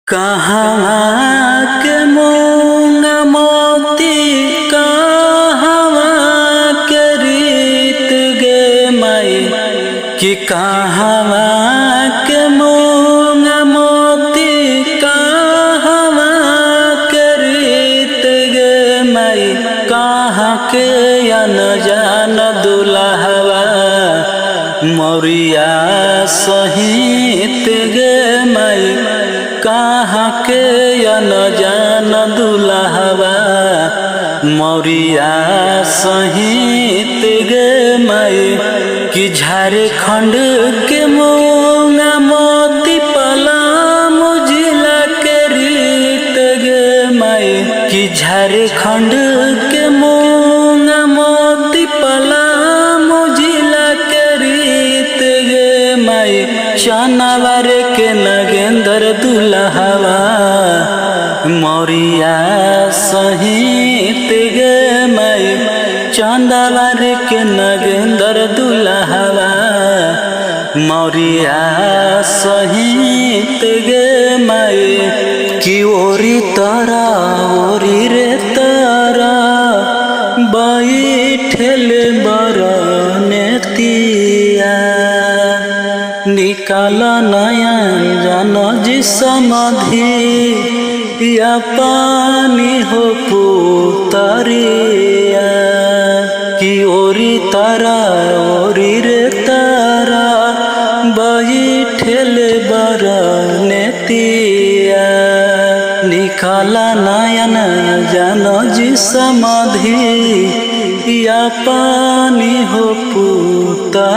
कहवा के मूंगा मोती कहवा के रीत गे माई कि कहवा के मूंगा मोती कहवा के रीत गे माई कहाँ के अनजान दुल्हवा मोरिया सहित गे माई कहाँ के अनजान दुल्हवा मोरिया सहित गे माई कि झारखंड के मूंगा मोती पलामू जिला के रीत गे माई कि झारखंड के मूंगा मोती पलामू जिला के रीत गे माई चनावर के नगेंद्र दुल्हवा मोरिया सहित गे माई चंदावर के नगेंद्र दुल्हवा मोरिया सहित गे माई कि ओरी तारा ओरी रे तारा बैठल बरनेतिया निकाल नयन जन जी समाधि या पानी हो पुतरिया कि ओरी तारा ओरी रे तारा बैठल बरनेतिया निकाल नयन जन जी समाधि या पानी हो पुतरिया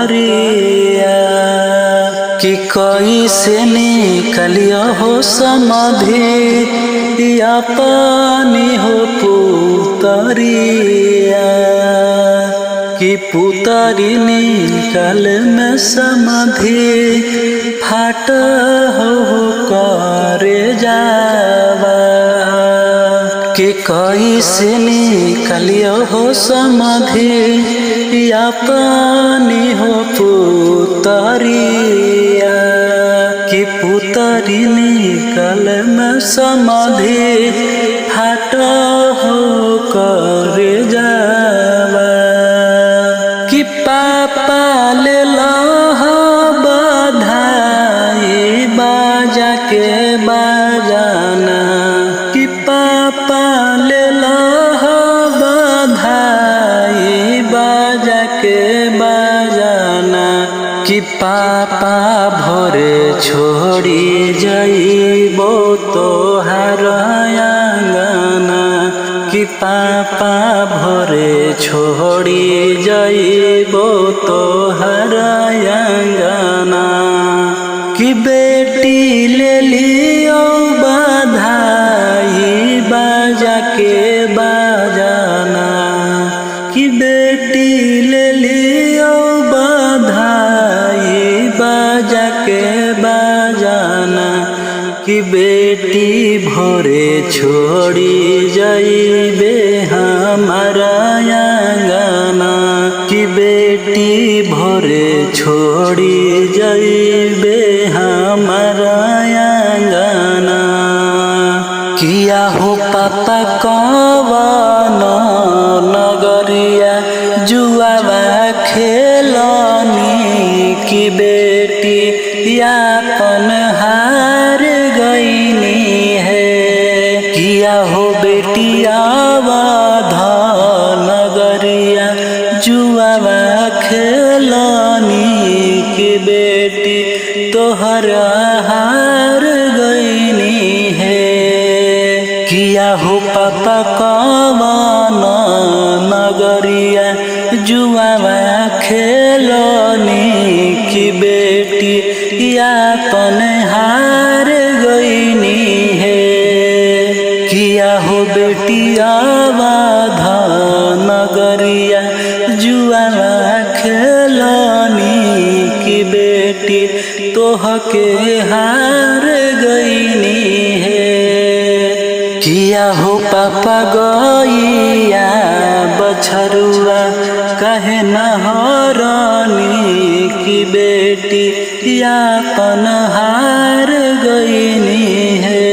कि कैसे निकलिया हो समाधि या पानी हो पुतरिया कि पुतरी निकल में समाधि फाट हो करे जावा कि कैसे निकलिया हो समाधि या पानी हो पुतरिया कि पुतरी निकल में समाधि फाट हो करे जावा कि पापा ले लह बधाई बाजा के बाजाना कि पापा ले लह बधाई बाजा के बाजाना कि पापा भोरे छोड़ी जाइबो तोहार आंगना कि पापा भोरे छोड़ी जाइबो तोहार आंगना कि बेटी ले लियो बधाई बाजा के बाजाना कि बेटी ले लियो बधाई बाजा के बाजाना कि बेटी भोरे छोड़ी जाइबे हमारा आंगना कि बेटी भोरे छोड़ी जाइबे हमारा आंगना किया हो पापा कवन नगरिया जुआवा खेलनी कि बेटी यापन हार गईनी है किया हो बेटी अवध नगरिया जुआवा खेलनी कि बेटी तोहर हार गईनी है किया हो पापा कवन नगरिया जुआवा खेलनी कि बेटी यापन हार गईनी है किया हो बेटी अवध नगरिया जुआवा खेलनी कि बेटी तोहके हार गईनी है किया हो पापा गईया बछरुआ कहे न हरानी कि बेटी यापन हार गईनी है।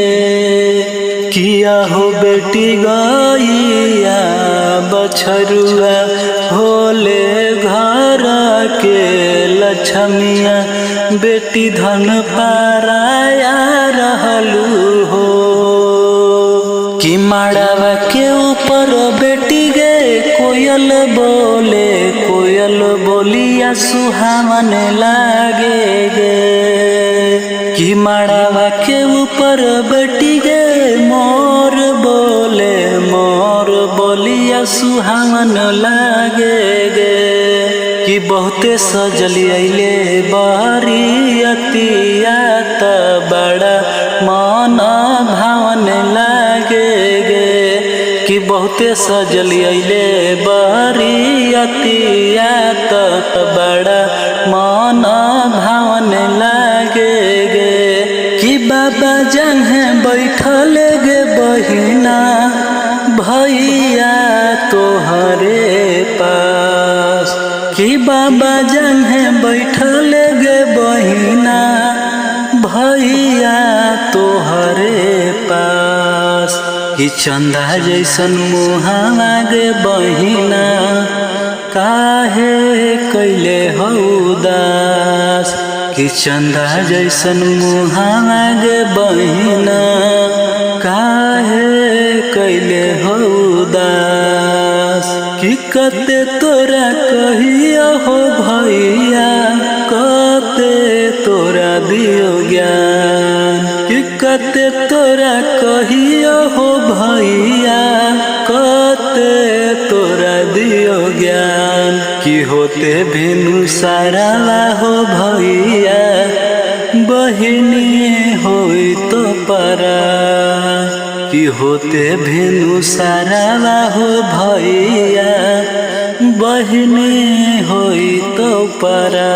किया हो बेटी गैया बछरुआ होले घर के लक्ष्मिया बेटी धन पाराया रहलू हो कि माड़ावा के ऊपर बेटी गे कोयल बोलिया सुहावन लागे गे कि माड़ावा के ऊपर बेटी गे मोर बोलिया सुहावन लागे गे कि बहुते सजली अइले बरियतिया त बड़ा मन भावन लागे गे कि बहुते सजली अइले बरियतिया त बड़ा मन भावन लागे गे कि बाबा जंघे बैठल गे बहिना भैया तोहरे पास कि बाबा जंघे बैठल गे बहिना भैया तोहरे पास कि चंदा जैसन मुहावा गे बहिना काहे कैले हो उदास कि चंदा जैसन मुहावा गे बहिना काहे कैले हो उदास कि कते तोरा कहिया हो भैया कते तोरा दियो ज्ञान कि कते तोरा कहिया हो भैया कते तोरा दियो ज्ञान कि होते भेनु सारा हो भैया बहिनी होई तो परा कि होते भेनु सारा हो भैया बहिनी होई तो परा।